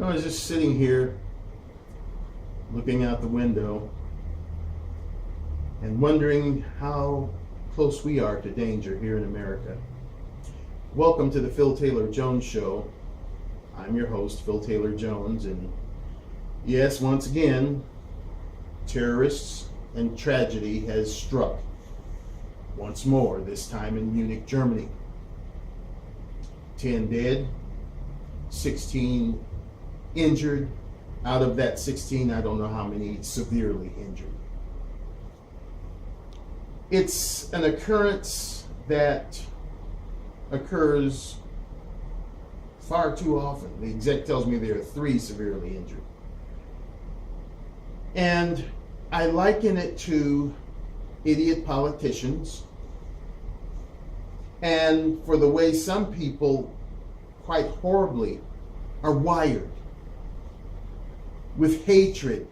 I was just sitting here looking out the window and wondering how close we are to danger here in America. Welcome to the Phil Taylor Jones Show. I'm your host, Phil Taylor Jones, and yes, once again, terrorists and tragedy has struck once more, this time in Munich, Germany. 10 dead, 16 injured. Out of that 16, I don't know how many severely injured. It's an occurrence that occurs far too often. The exec tells me there are 3 severely injured. And I liken it to idiot politicians and for the way some people quite horribly are wired with hatred,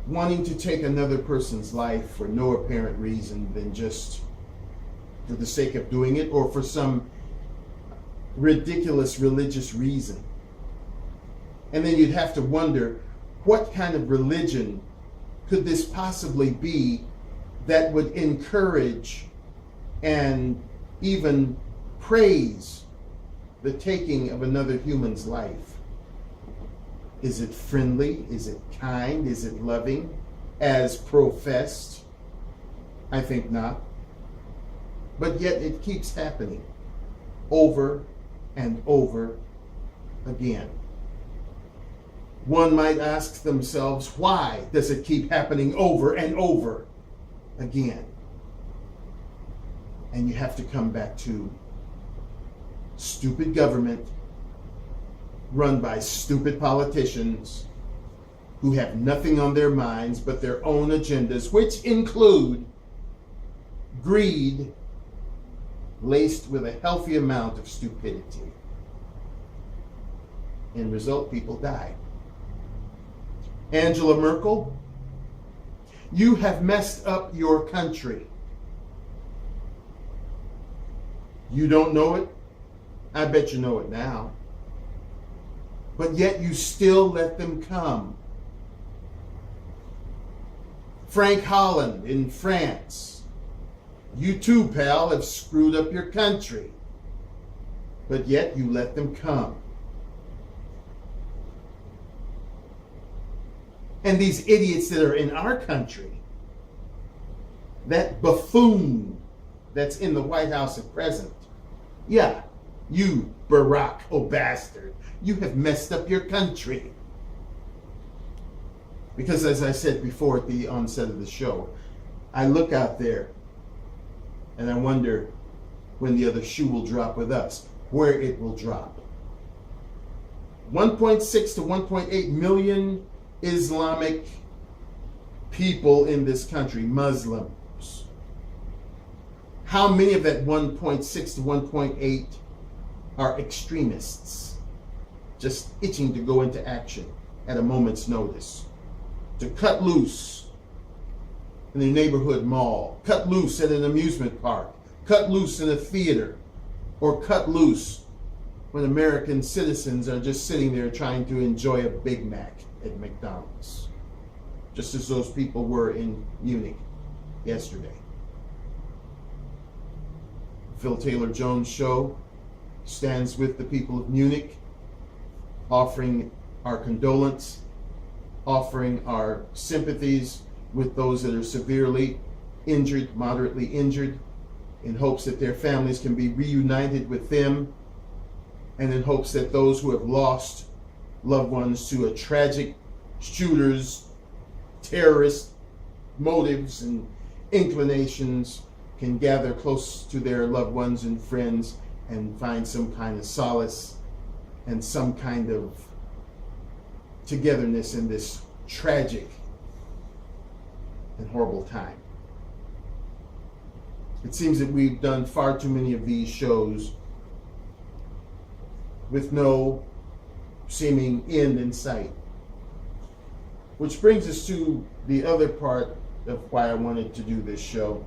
wanting to take another person's life for no apparent reason than just for the sake of doing it or for some ridiculous religious reason. And then you'd have to wonder, what kind of religion could this possibly be that would encourage and even praise the taking of another human's life? Is it friendly? Is it kind? Is it loving as professed? I think not. But yet it keeps happening over and over again. One might ask themselves, why does it keep happening over and over again? And you have to come back to stupid government run by stupid politicians who have nothing on their minds but their own agendas, which include greed laced with a healthy amount of stupidity. In result, people die. Angela Merkel, you have messed up your country. You don't know it? I bet you know it now. But yet you still let them come. Frank Holland in France, you too, pal, have screwed up your country. But yet you let them come. And these idiots that are in our country, that buffoon that's in the White House at present, yeah, you Barack Obastard, you have messed up your country. Because as I said before at the onset of the show, I look out there and I wonder when the other shoe will drop with us, where it will drop. 1.6 to 1.8 million Islamic people in this country, Muslims. How many of that 1.6 to 1.8 are extremists, just itching to go into action at a moment's notice, to cut loose in a neighborhood mall, cut loose at an amusement park, cut loose in a theater, or cut loose when American citizens are just sitting there trying to enjoy a Big Mac at McDonald's, just as those people were in Munich yesterday. Phil Taylor Jones Show stands with the people of Munich, offering our condolence, offering our sympathies with those that are severely injured, moderately injured, in hopes that their families can be reunited with them, and in hopes that those who have lost loved ones to a tragic shooter's terrorist motives and inclinations can gather close to their loved ones and friends and find some kind of solace and some kind of togetherness in this tragic and horrible time. It seems that we've done far too many of these shows with no seeming end in sight. Which brings us to the other part of why I wanted to do this show.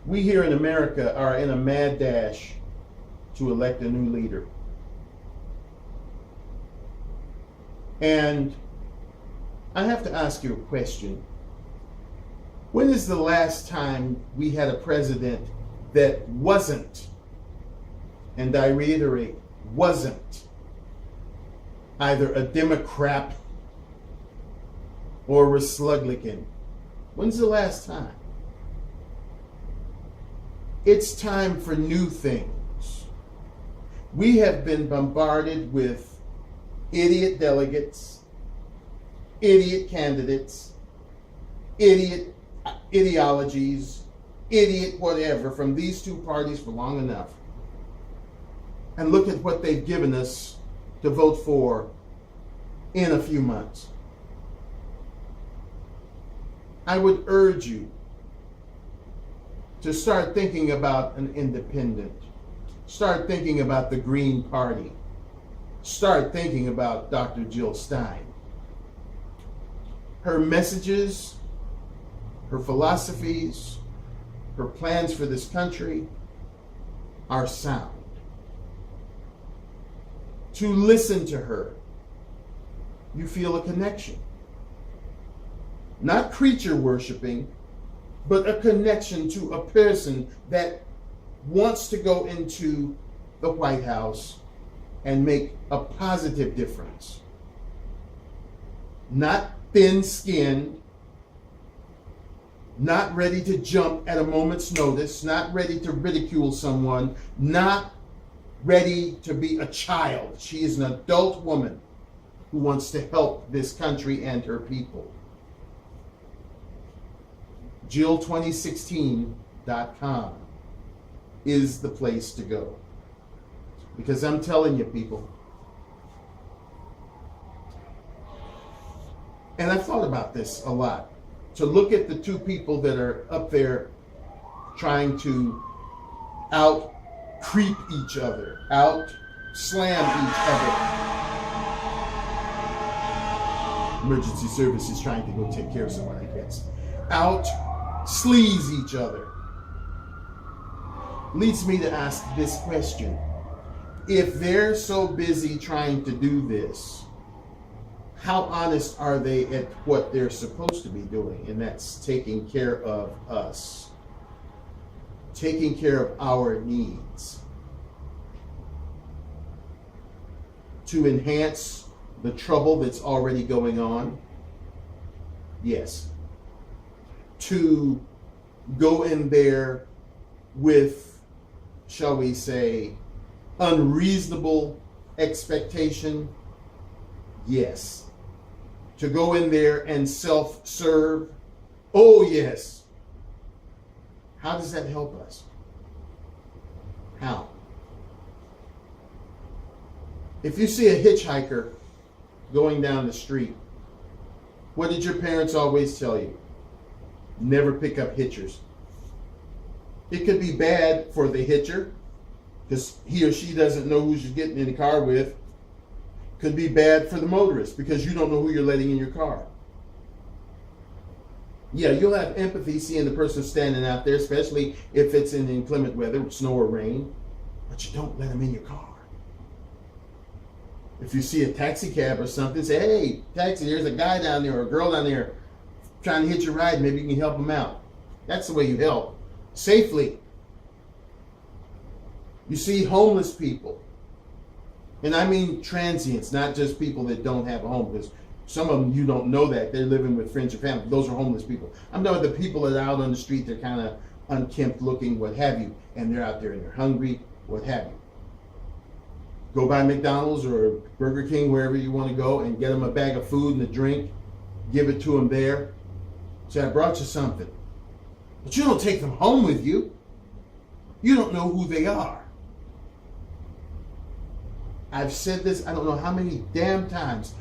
We here in America are in a mad dash to elect a new leader. And I have to ask you a question. When is the last time we had a president that wasn't, and I reiterate, wasn't, either a Democrat or a Republican? When's the last time? It's time for new things. We have been bombarded with idiot delegates, idiot candidates, idiot ideologies, idiot whatever from these two parties for long enough. And look at what they've given us to vote for in a few months. I would urge you to start thinking about an independent. Start thinking about the Green Party. Start thinking about Dr. Jill Stein. Her messages, her philosophies, her plans for this country are sound. To listen to her, you feel a connection. Not creature worshiping, but a connection to a person that wants to go into the White House and make a positive difference. Not thin-skinned, not ready to jump at a moment's notice, not ready to ridicule someone, not ready to be a child. She is an adult woman who wants to help this country and her people. Jill2016.com is the place to go. Because I'm telling you, people, and I've thought about this a lot, to look at the two people that are up there trying to out creep each other, out slam each other. Emergency services trying to go take care of someone, I guess. Out sleaze each other. Leads me to ask this question. If they're so busy trying to do this, how honest are they at what they're supposed to be doing? And that's taking care of us. Taking care of our needs. To enhance the trouble that's already going on? Yes. To go in there with, shall we say, unreasonable expectation? Yes. To go in there and self-serve? Oh, yes. How does that help us? How? If you see a hitchhiker going down the street, what did your parents always tell you? Never pick up hitchers. It could be bad for the hitcher because he or she doesn't know who she's getting in the car with. Could be bad for the motorist because you don't know who you're letting in your car. Yeah, you'll have empathy seeing the person standing out there, especially if it's in inclement weather, snow or rain, but you don't let them in your car. If you see a taxi cab or something, say, hey, taxi, there's a guy down there or a girl down there trying to hitch a ride, maybe you can help them out. That's the way you help. Safely. You see homeless people. And I mean transients, not just people that don't have a home, because some of them you don't know that. They're living with friends or family. Those are homeless people. I'm talking about the people that are out on the street, they're kind of unkempt looking, what have you, and they're out there and they're hungry, what have you. Go by McDonald's or Burger King, wherever you want to go, and get them a bag of food and a drink. Give it to them there. Say, I brought you something. But you don't take them home with you. You don't know who they are. I've said this, I don't know how many damn times.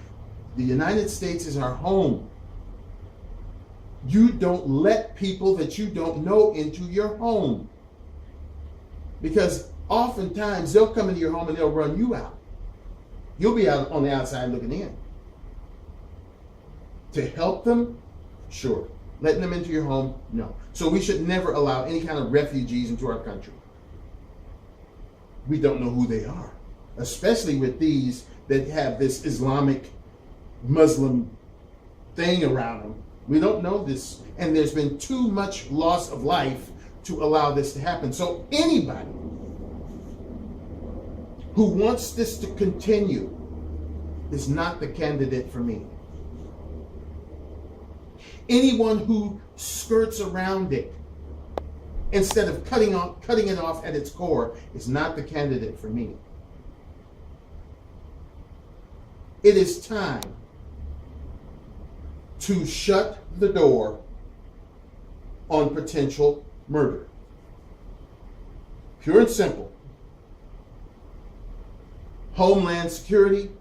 The United States is our home. You don't let people that you don't know into your home. Because oftentimes they'll come into your home and they'll run you out. You'll be out on the outside looking in. To help them? Sure. Letting them into your home? No. So we should never allow any kind of refugees into our country. We don't know who they are. Especially with these that have this Islamic Muslim thing around them. We don't know this, and there's been too much loss of life to allow this to happen. So anybody who wants this to continue is not the candidate for me. Anyone who skirts around it instead of cutting it off at its core is not the candidate for me. It is time to shut the door on potential murder. Pure and simple. Homeland Security,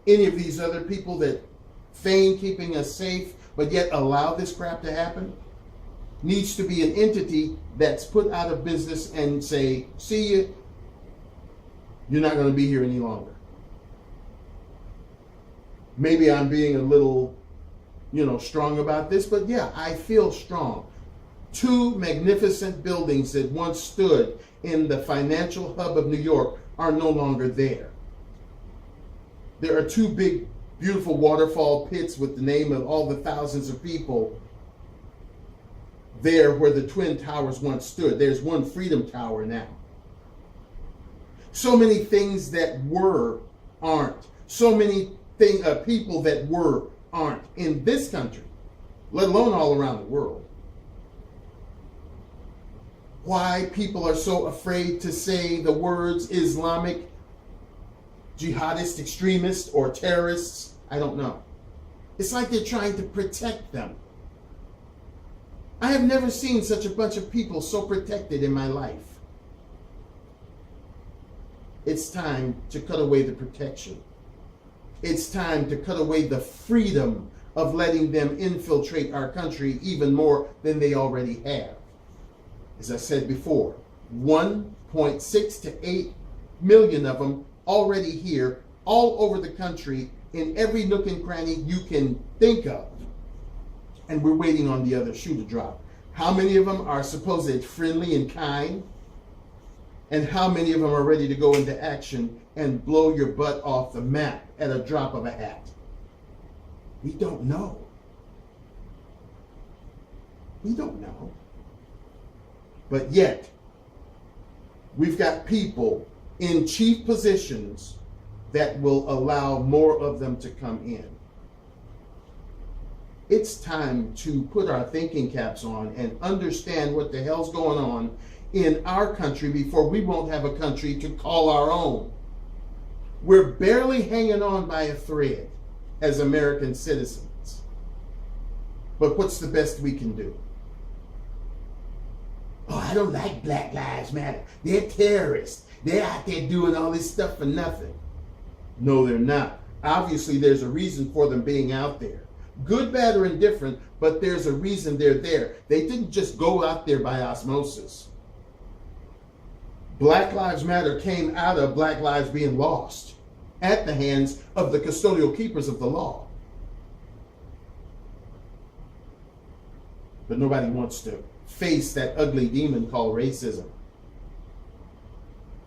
any of these other people that feign keeping us safe but yet allow this crap to happen, needs to be an entity that's put out of business and say, see you, you're not going to be here any longer. Maybe I'm being a little, strong about this, but yeah, I feel strong. 2 magnificent buildings that once stood in the financial hub of New York are no longer there. There are 2 big, beautiful waterfall pits with the name of all the thousands of people there where the Twin Towers once stood. There's 1 Freedom Tower now. So many things that were aren't. So many people that were aren't in this country, let alone all around the world. Why people are so afraid to say the words Islamic, jihadist, extremist, or terrorists, I don't know. It's like they're trying to protect them. I have never seen such a bunch of people so protected in my life. It's time to cut away the protection. It's time to cut away the freedom of letting them infiltrate our country even more than they already have. As I said before, 1.6 to 8 million of them already here, all over the country, in every nook and cranny you can think of. And we're waiting on the other shoe to drop. How many of them are supposed friendly and kind? And how many of them are ready to go into action and blow your butt off the map at a drop of a hat? We don't know. We don't know. But yet, we've got people in chief positions that will allow more of them to come in. It's time to put our thinking caps on and understand what the hell's going on in our country before we won't have a country to call our own. We're barely hanging on by a thread as American citizens. But what's the best we can do? Oh, I don't like Black Lives Matter. They're terrorists. They're out there doing all this stuff for nothing. No, they're not. Obviously, there's a reason for them being out there. Good, bad, or indifferent, but there's a reason they're there. They didn't just go out there by osmosis. Black Lives Matter came out of Black lives being lost at the hands of the custodial keepers of the law. But nobody wants to face that ugly demon called racism.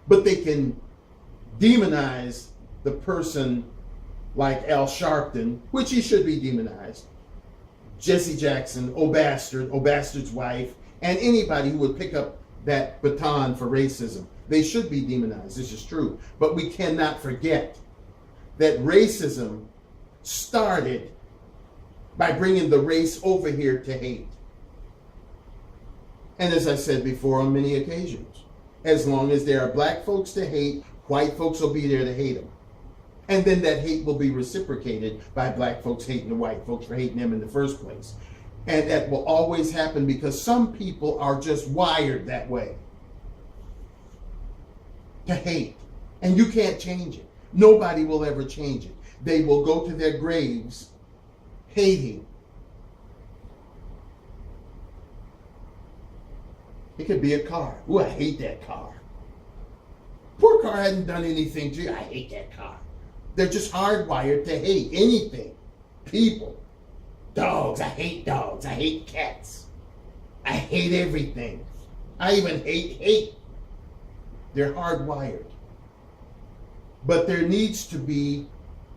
But they can demonize the person like Al Sharpton, which he should be demonized, Jesse Jackson, O'Bastard's wife, and anybody who would pick up that baton for racism. They should be demonized. This is true. But we cannot forget that racism started by bringing the race over here to hate. And as I said before on many occasions, as long as there are black folks to hate, white folks will be there to hate them. And then that hate will be reciprocated by black folks hating the white folks for hating them in the first place. And that will always happen because some people are just wired that way. To hate. And you can't change it. Nobody will ever change it. They will go to their graves hating. It could be a car. Ooh, I hate that car. Poor car hadn't done anything to you. I hate that car. They're just hardwired to hate anything. People. Dogs. I hate dogs. I hate cats. I hate everything. I even hate hate. They're hardwired. But there needs to be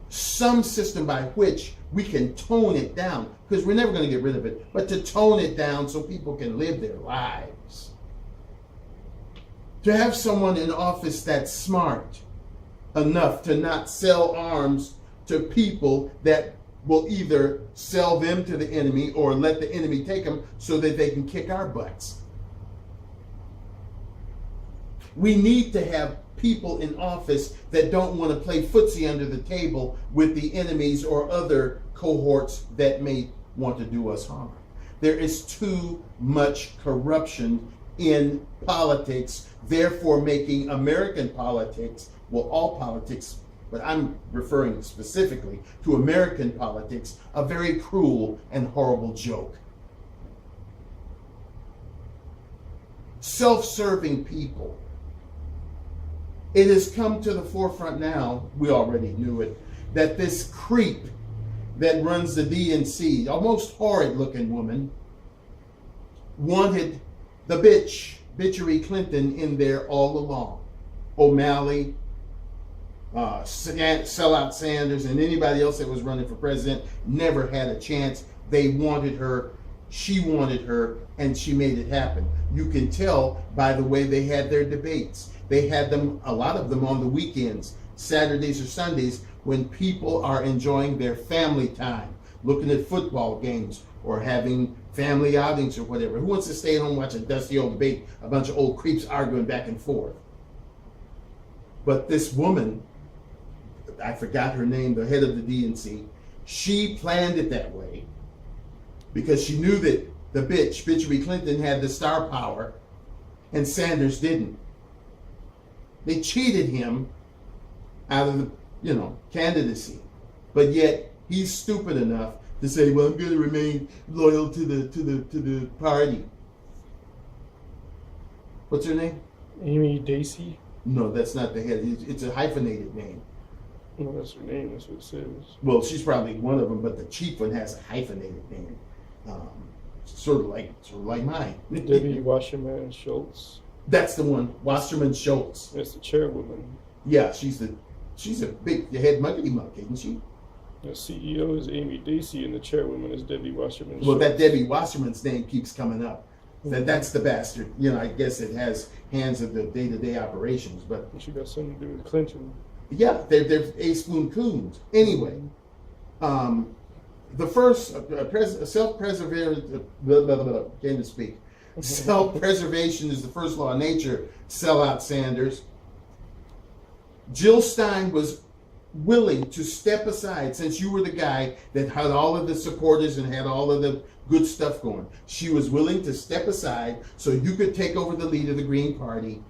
some system by which we can tone it down, because we're never going to get rid of it, but to tone it down so people can live their lives. To have someone in office that's smart enough to not sell arms to people that will either sell them to the enemy or let the enemy take them so that they can kick our butts. We need to have people in office that don't want to play footsie under the table with the enemies or other cohorts that may want to do us harm. There is too much corruption in politics, therefore making American politics, well, all politics, but I'm referring specifically to American politics, a very cruel and horrible joke. Self-serving people. It has come to the forefront now, we already knew it, that this creep that runs the DNC, a most horrid looking woman, wanted the bitchery Clinton in there all along. O'Malley, sellout Sanders, and anybody else that was running for president never had a chance. They wanted her, she wanted her, and she made it happen. You can tell by the way they had their debates. They had them, a lot of them on the weekends, Saturdays or Sundays, when people are enjoying their family time, looking at football games or having family outings or whatever. Who wants to stay at home and watch a dusty old debate, a bunch of old creeps arguing back and forth? But this woman, I forgot her name, the head of the DNC, she planned it that way because she knew that the bitchery Clinton had the star power and Sanders didn't. They cheated him out of the, candidacy. But yet he's stupid enough to say, well, I'm going to remain loyal to the party. What's her name? Amy Dacey? No, that's not the head. It's a hyphenated name. No, that's her name. That's what it says. Well, she's probably one of them, but the chief one has a hyphenated name. Sort of like mine. Debbie Wasserman Schultz. That's the one, Wasserman Schultz. That's the chairwoman. Yeah, she's a big head muckety muck, isn't she? The CEO is Amy Dacey, and the chairwoman is Debbie Wasserman Schultz. Well, that Debbie Wasserman's name keeps coming up. That's the bastard. I guess it has hands of the day-to-day operations, but she got something to do with Clinton. Yeah, they're A-spoon coons. Anyway, the first self-preservation, can't even speak. Self-preservation is the first law of nature. Sell out Sanders. Jill Stein was willing to step aside, since you were the guy that had all of the supporters and had all of the good stuff going. She was willing to step aside so you could take over the lead of the Green Party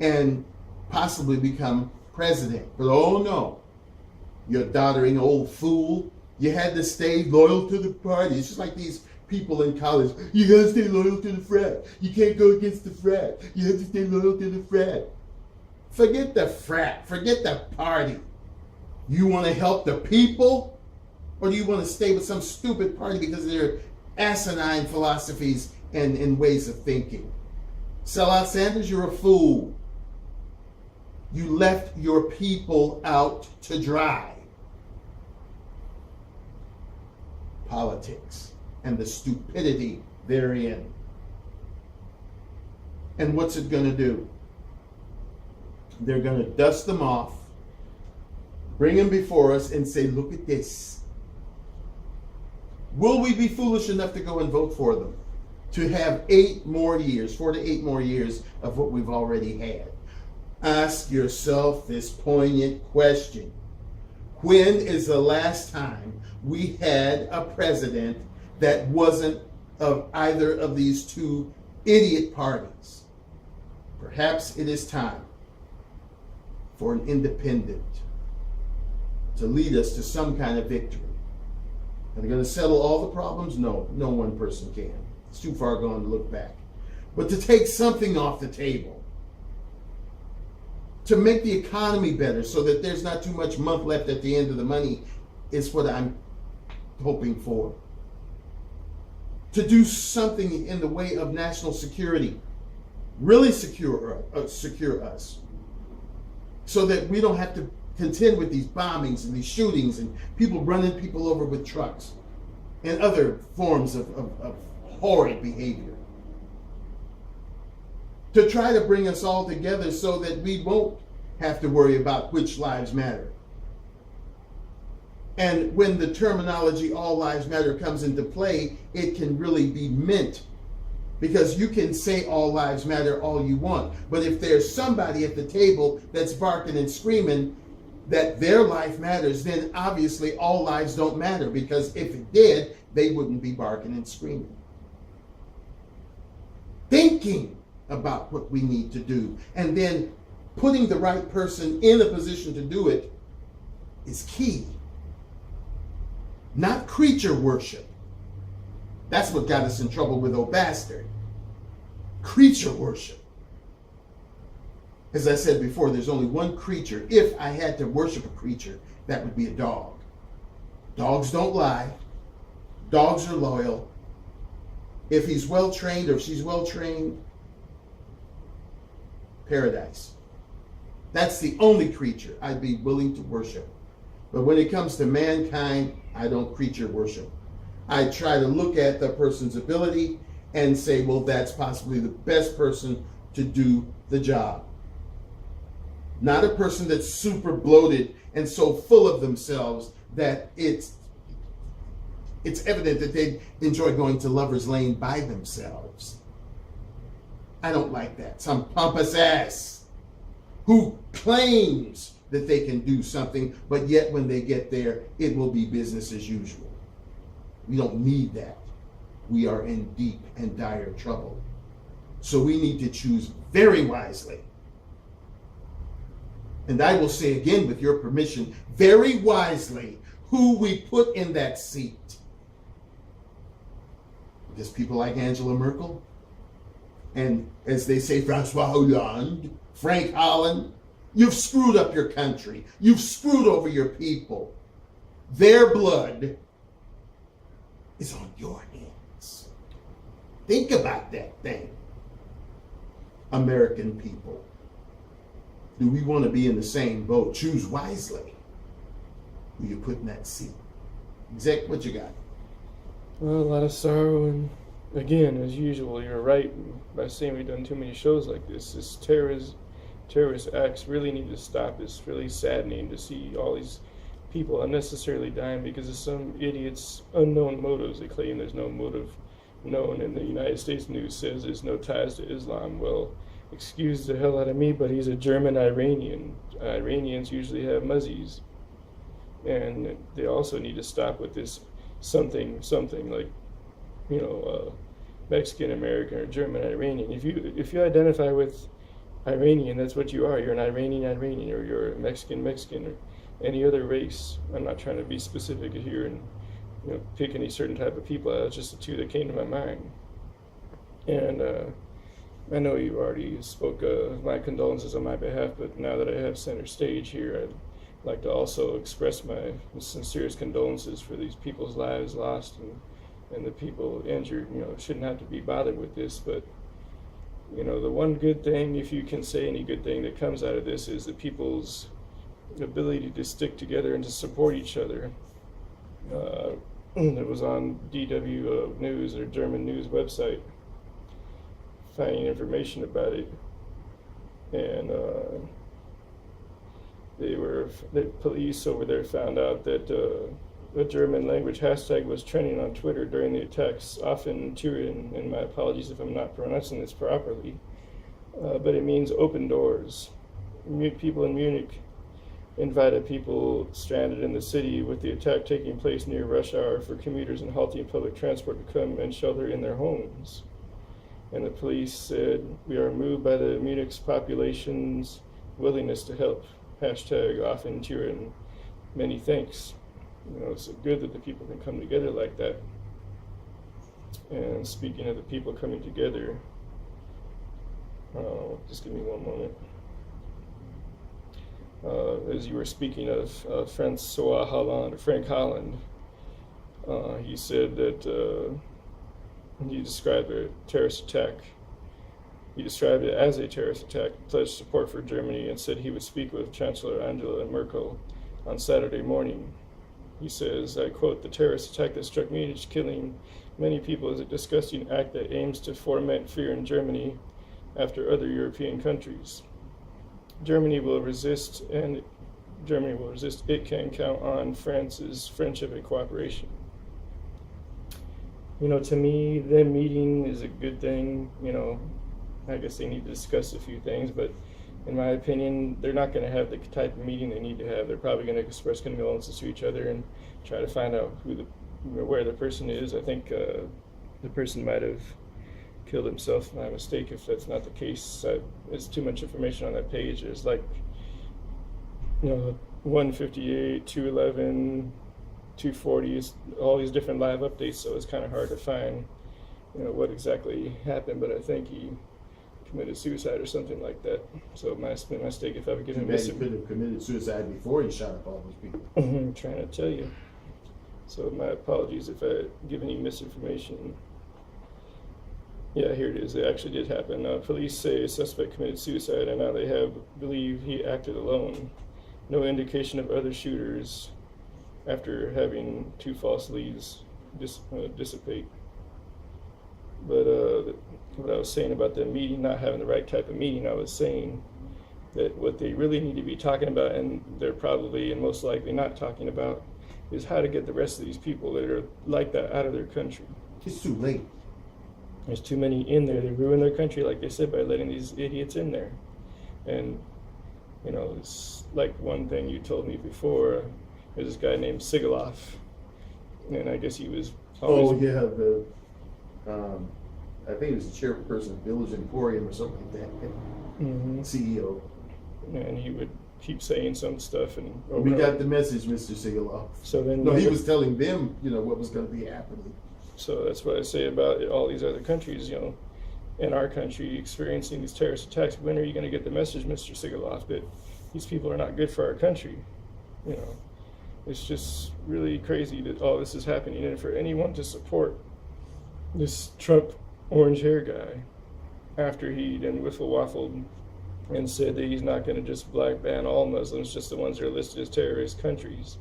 and possibly become president. But oh no, you doddering old fool. You had to stay loyal to the party. It's just like these people in college. You gotta stay loyal to the frat. You can't go against the frat. You have to stay loyal to the frat. Forget the frat. Forget the party. You want to help the people, or do you want to stay with some stupid party because of their asinine philosophies and ways of thinking? Sell out Sanders, you're a fool. You left your people out to dry. Politics and the stupidity therein. And what's it going to do? They're going to dust them off, bring them before us and say, look at this. Will we be foolish enough to go and vote for them? To have 8 more years, 4 to 8 more years of what we've already had? Ask yourself this poignant question. When is the last time we had a president that wasn't of either of these two idiot parties? Perhaps it is time for an independent to lead us to some kind of victory. Are they going to settle all the problems? No, no one person can. It's too far gone to look back. But to take something off the table, to make the economy better so that there's not too much month left at the end of the money is what I'm hoping for. To do something in the way of national security, really secure us, so that we don't have to contend with these bombings and these shootings and people running people over with trucks and other forms of horrid behavior. To try to bring us all together so that we won't have to worry about which lives matter. And when the terminology all lives matter comes into play, it can really be meant. Because you can say all lives matter all you want. But if there's somebody at the table that's barking and screaming that their life matters, then obviously all lives don't matter. Because if it did, they wouldn't be barking and screaming. Thinking about what we need to do and then putting the right person in a position to do it is key. Not creature worship. That's what got us in trouble with old bastard. Creature worship. As I said before, there's only one creature. If I had to worship a creature, that would be a dog. Dogs don't lie. Dogs are loyal. If he's well trained or if she's well trained, paradise. That's the only creature I'd be willing to worship. But when it comes to mankind, I don't creature worship. I try to look at the person's ability and say, well, that's possibly the best person to do the job. Not a person that's super bloated and so full of themselves that it's evident that they enjoy going to Lover's Lane by themselves. I don't like that. Some pompous ass who claims that they can do something, but yet when they get there, it will be business as usual. We don't need that. We are in deep and dire trouble. So we need to choose very wisely. And I will say again, with your permission, very wisely, who we put in that seat. Because people like Angela Merkel, and as they say, Francois Hollande, Frank Holland, you've screwed up your country. You've screwed over your people. Their blood is on your hands. Think about that thing. American people. Do we want to be in the same boat? Choose wisely who you put in that seat. Exec, what you got? Well, a lot of sorrow, and again, as usual, you're right by saying we've done too many shows like this. This terrorist acts really need to stop. It's really saddening to see all these people unnecessarily dying because of some idiot's unknown motives. They claim there's no motive known, and the United States news says there's no ties to Islam. Well, excuse the hell out of me, but he's a German Iranian. Iranians usually have muzzies. And they also need to stop with this something like, Mexican American or German Iranian. If you identify with Iranian, that's what you are. You're an Iranian, or you're a Mexican, or any other race. I'm not trying to be specific here and pick any certain type of people. It's just the two that came to my mind. And I know you already spoke my condolences on my behalf, but now that I have center stage here, I'd like to also express my sincerest condolences for these people's lives lost and the people injured. Shouldn't have to be bothered with this, but the one good thing, if you can say any good thing that comes out of this, is the people's ability to stick together and to support each other. It was on DW News, or German news website, finding information about it, and the police over there found out that a German language hashtag was trending on Twitter during the attacks, offeneTüren, and my apologies if I'm not pronouncing this properly, but it means open doors. People in Munich invited people stranded in the city with the attack taking place near rush hour for commuters and halting public transport to come and shelter in their homes. And the police said, "We are moved by the Munich's population's willingness to help. Hashtag offeneTüren. Many thanks." It's good that the people can come together like that. And speaking of the people coming together, just give me one moment. As you were speaking of Francois Hollande, or Frank Holland, he said that he described a terrorist attack He described it as a terrorist attack, pledged support for Germany, and said he would speak with Chancellor Angela Merkel on Saturday morning. He says, I quote, "The terrorist attack that struck Munich, killing many people, is a disgusting act that aims to foment fear in Germany after other European countries. Germany will resist, and Germany will resist. It can count on France's friendship and cooperation." You know, to me, them meeting is a good thing. You know, I guess they need to discuss a few things, but in my opinion, they're not going to have the type of meeting they need to have. They're probably going to express condolences to each other and try to find out where the person is. I think the person might have killed himself by mistake. If that's not the case, there's too much information on that page. There's like, you know, 158, 211, 240, all these different live updates, so it's kind of hard to find, you know, what exactly happened. But I think he committed suicide or something like that. So it might have been a mistake if I would give him he could have committed suicide before he shot up all those people. I'm trying to tell you. So my apologies if I give any misinformation. Yeah, here it is. It actually did happen. Police say a suspect committed suicide, and now they believe he acted alone. No indication of other shooters after having two false leads dissipate. But what I was saying about the meeting, not having the right type of meeting, I was saying that what they really need to be talking about, and they're probably and most likely not talking about, is how to get the rest of these people that are like that out of their country. It's too late. There's too many in there. They ruin their country, like they said, by letting these idiots in there. And, you know, it's like one thing you told me before. There's this guy named Sigaloff, and I guess he was always... Oh, yeah, I think he was the chairperson of Village Emporium or something like that. Mm-hmm. CEO. And he would keep saying some stuff, and we got the message, Mr. Sigaloff. So then, no, he was telling them, you know, what was going to be happening. So that's what I say about all these other countries, you know, in our country experiencing these terrorist attacks. When are you going to get the message, Mr. Sigaloff, that these people are not good for our country? You know, it's just really crazy that all this is happening, and for anyone to support this Trump orange hair guy after he then wiffle-waffled and said that he's not going to just black ban all Muslims, just the ones that are listed as terrorist countries,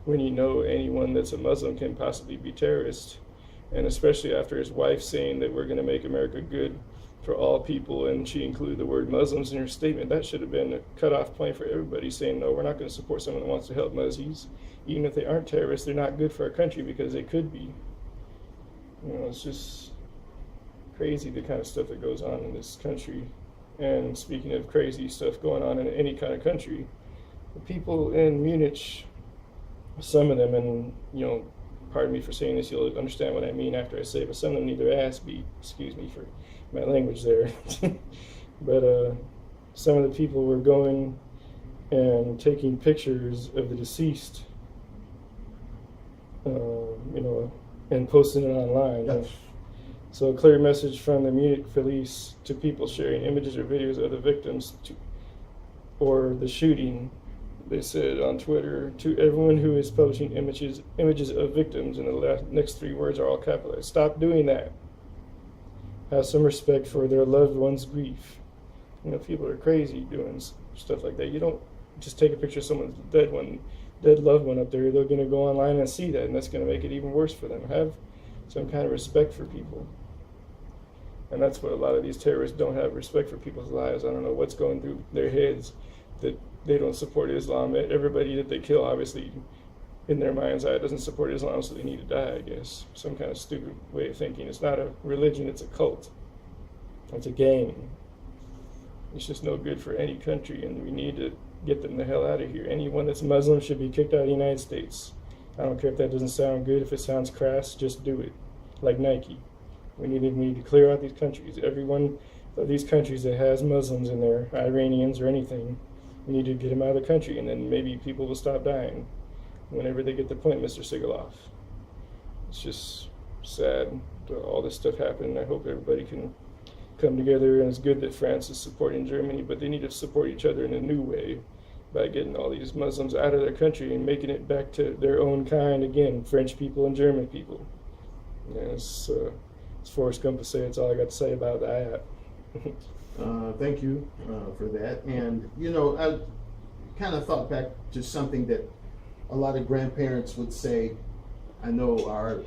when you know anyone that's a Muslim can possibly be terrorist. And especially after his wife saying that we're going to make America good for all people, and she included the word Muslims in her statement. That should have been a cutoff point for everybody, saying, no, we're not going to support someone that wants to help Muslims. Even if they aren't terrorists, they're not good for our country, because they could be. You know, it's just crazy the kind of stuff that goes on in this country. And speaking of crazy stuff going on in any kind of country, the people in Munich, some of them, and, you know, pardon me for saying this, you'll understand what I mean after I say it, but some of them need their ass beat. Excuse me for my language there. But some of the people were going and taking pictures of the deceased, you know, and posting it online. Yes. So a clear message from the Munich police to people sharing images or videos of the victims or the shooting. They said on Twitter, to everyone who is publishing images of victims, and the next three words are all capitalized. Stop doing that. Have some respect for their loved one's grief. You know, people are crazy doing stuff like that. You don't just take a picture of someone's dead loved one up there. They're going to go online and see that, and that's going to make it even worse for them. Have some kind of respect for people. And that's what a lot of these terrorists don't have, respect for people's lives. I don't know what's going through their heads, that they don't support Islam. Everybody that they kill, obviously, in their mind's eye, doesn't support Islam, so they need to die, I guess. Some kind of stupid way of thinking. It's not a religion, it's a cult. It's a gang. It's just no good for any country, and we need to get them the hell out of here. Anyone that's Muslim should be kicked out of the United States. I don't care if that doesn't sound good, if it sounds crass, just do it. Like Nike. We need to clear out these countries. Everyone of these countries that has Muslims in there, Iranians or anything, we need to get them out of the country, and then maybe people will stop dying whenever they get the point, Mr. Sigaloff. It's just sad that all this stuff happened. I hope everybody can come together, and it's good that France is supporting Germany, but they need to support each other in a new way by getting all these Muslims out of their country and making it back to their own kind again, French people and German people. Yeah, it's Forrest Gump to say, it's all I got to say about that. Thank you for that. And, you know, I kind of thought back to something that a lot of grandparents would say. I know our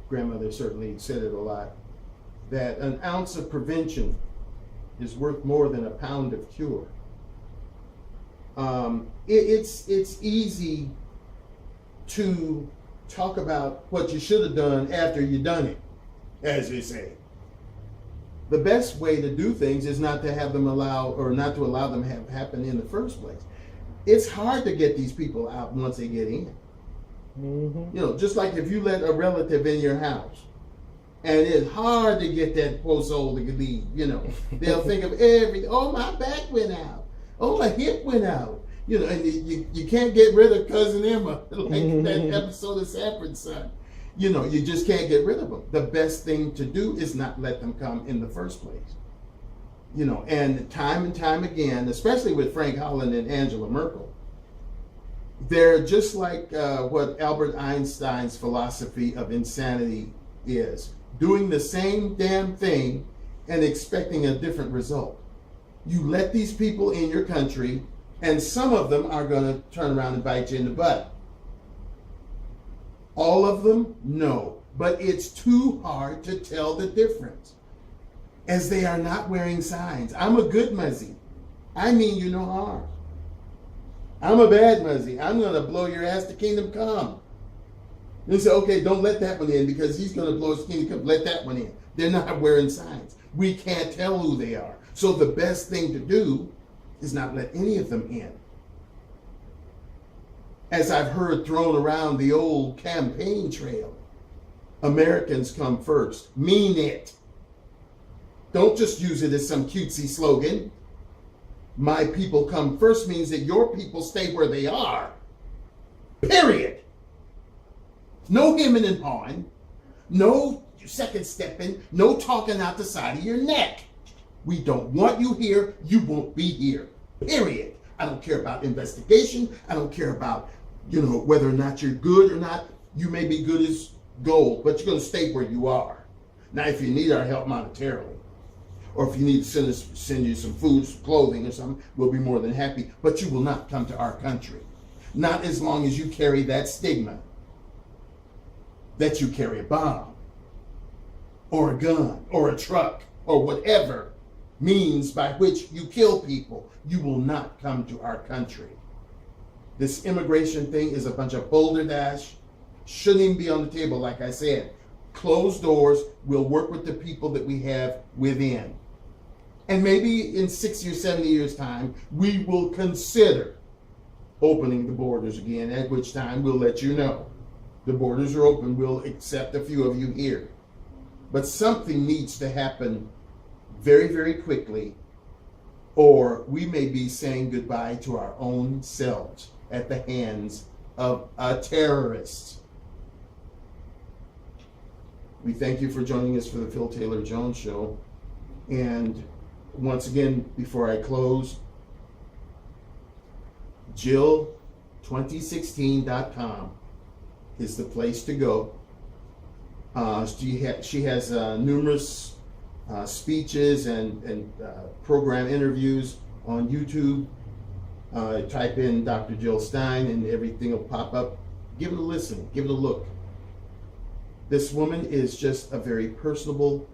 grandmother certainly said it a lot, that an ounce of prevention is worth more than a pound of cure. It's easy to talk about what you should have done after you've done it, as they say. The best way to do things is not to have them allow them to have happen in the first place. It's hard to get these people out once they get in. Mm-hmm. You know, just like if you let a relative in your house, and it's hard to get that poor soul to leave. You know, they'll think of oh, my back went out, oh, my hip went out. You know, and you can't get rid of Cousin Emma, like that episode of Sanford's Son. You know, you just can't get rid of them. The best thing to do is not let them come in the first place. You know, and time again, especially with Frank Holland and Angela Merkel, they're just like what Albert Einstein's philosophy of insanity is. Doing the same damn thing and expecting a different result. You let these people in your country, and some of them are going to turn around and bite you in the butt. All of them? No. But it's too hard to tell the difference, as they are not wearing signs. I'm a good Muzzy. I mean you no harm. I'm a bad Muzzy. I'm going to blow your ass to kingdom come. They say, okay, don't let that one in because he's going to blow his kingdom come. Let that one in. They're not wearing signs. We can't tell who they are. So the best thing to do is not let any of them in. As I've heard thrown around the old campaign trail, Americans come first. Mean it. Don't just use it as some cutesy slogan. My people come first means that your people stay where they are. Period. No hemming and hawing. No second stepping. No talking out the side of your neck. We don't want you here. You won't be here. Period. I don't care about investigation. I don't care about, you know, whether or not you're good or not. You may be good as gold, but you're going to stay where you are. Now, if you need our help monetarily, or if you need to send you some food, some clothing or something, we'll be more than happy. But you will not come to our country. Not as long as you carry that stigma that you carry a bomb or a gun or a truck or whatever means by which you kill people. You will not come to our country. This immigration thing is a bunch of boulder dash. Shouldn't even be on the table, like I said. Closed doors. We'll work with the people that we have within. And maybe in 60 or 70 years' time, we will consider opening the borders again, at which time we'll let you know. The borders are open. We'll accept a few of you here. But something needs to happen very, very quickly, or we may be saying goodbye to our own selves at the hands of a terrorist. We thank you for joining us for the Phil Taylor Jones Show. And once again, before I close, Jill2016.com is the place to go. She has numerous speeches and program interviews on YouTube. Type in Dr. Jill Stein and everything will pop up. Give it a listen. Give it a look. This woman is just a very personable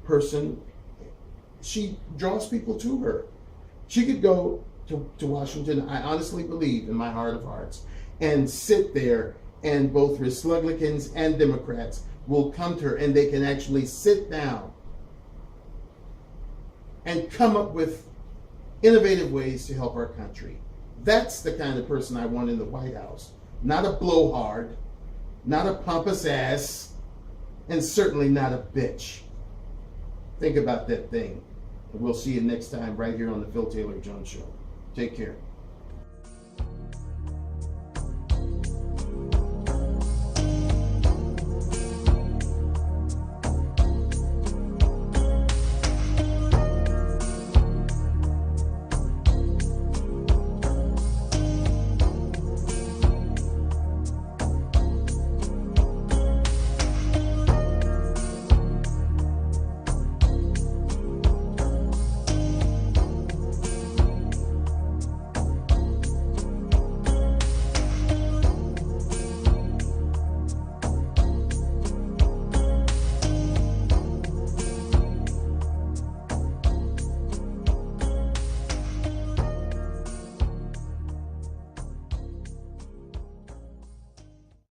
person. She draws people to her. She could go to Washington, I honestly believe in my heart of hearts, and sit there, and both Republicans and Democrats will come to her and they can actually sit down and come up with innovative ways to help our country. That's the kind of person I want in the White House. Not a blowhard, not a pompous ass, and certainly not a bitch. Think about that thing. And we'll see you next time right here on the Phil Taylor Jones Show. Take care.